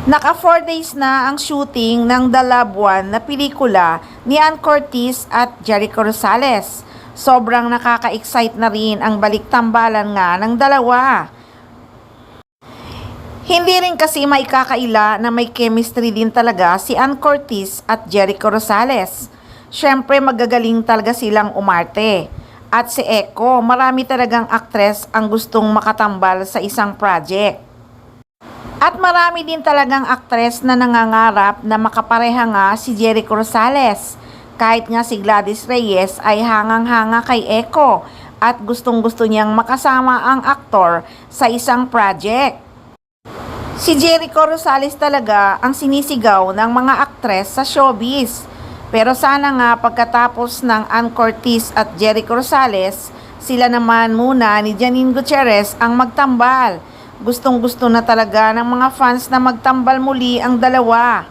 Naka 4 days na ang shooting ng The Loved One na pelikula ni Ann Curtis at Jericho Rosales. Sobrang nakaka-excite na rin ang balik-tambalan nga ng dalawa. Hindi rin kasi maikakaila na may chemistry din talaga si Ann Curtis at Jericho Rosales. Syempre magagaling talaga silang umarte. At si Echo, marami talagang aktres ang gustong makatambal sa isang project. At marami din talagang aktres na nangangarap na makapareha nga si Jericho Rosales. Kahit nga si Gladys Reyes ay hangang-hanga kay Echo at gustong-gusto niyang makasama ang aktor sa isang project. Si Jericho Rosales talaga ang sinisigaw ng mga aktres sa showbiz. Pero sana nga pagkatapos ng Ann Curtis at Jericho Rosales, sila naman muna ni Janine Gutierrez ang magtambal. Gustong-gusto na talaga ng mga fans na magtambal muli ang dalawa.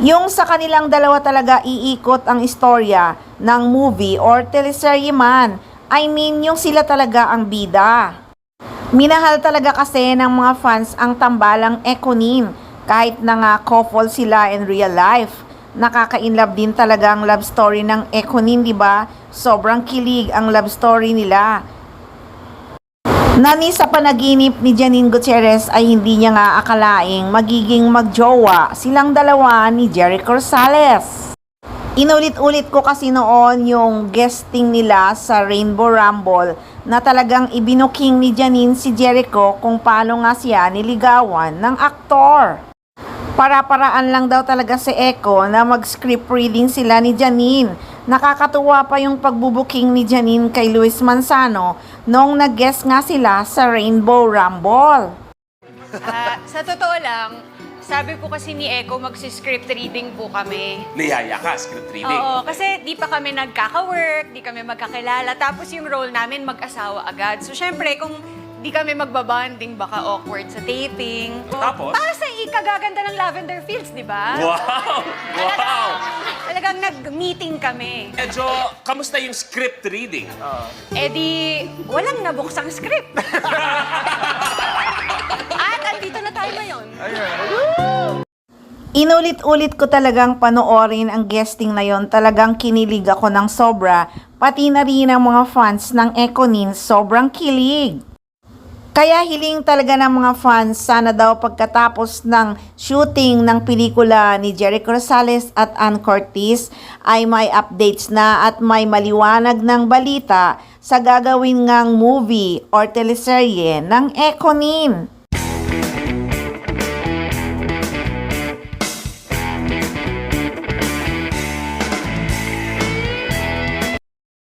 Yung sa kanilang dalawa talaga iikot ang istorya ng movie or teleserye man. I mean, yung sila talaga ang bida. Minahal talaga kasi ng mga fans ang tambalang Econin. Kahit na nga couple sila in real life. Nakaka-inlove din talaga ang love story ng Econin, di ba? Sobrang kilig ang love story nila. Nani sa panaginip ni Janine Gutierrez ay hindi niya nga akalaing magiging magjowa silang dalawa ni Jericho Rosales. Inulit-ulit ko kasi noon yung guesting nila sa Rainbow Rumble na talagang ibinuking ni Janine si Jericho kung paano nga siya niligawan ng aktor. Para-paraan lang daw talaga si Echo na mag-script reading sila ni Janine. Nakakatuwa pa yung pagbubuking ni Janine kay Luis Manzano noong nag-guest nga sila sa Rainbow Rumble. Sa totoo lang, sabi po kasi ni Echo magsi-script reading po kami. Niyaya ka, script reading. Oo, kasi di pa kami nagkaka-work, di kami magkakilala. Tapos yung role namin mag-asawa agad. So syempre, kung di kami magbabanding, baka awkward sa taping. Tapos? Para sa ikagaganda ng Lavender Fields, di ba? Wow! Wow! Talagang nag-meeting kami. Medyo, kamusta yung script reading? Eh di, walang nabuksang script. At andito na tayo ngayon. Inulit-ulit ko talagang panoorin ang guesting na yon. Talagang kinilig ako ng sobra. Pati na rin ang mga fans ng Econin, sobrang kilig. Kaya hiling talaga ng mga fans, sana daw pagkatapos ng shooting ng pelikula ni Jericho Rosales at Ann Curtis ay may updates na at may maliwanag ng balita sa gagawin ngang movie or teleserye ng Econin.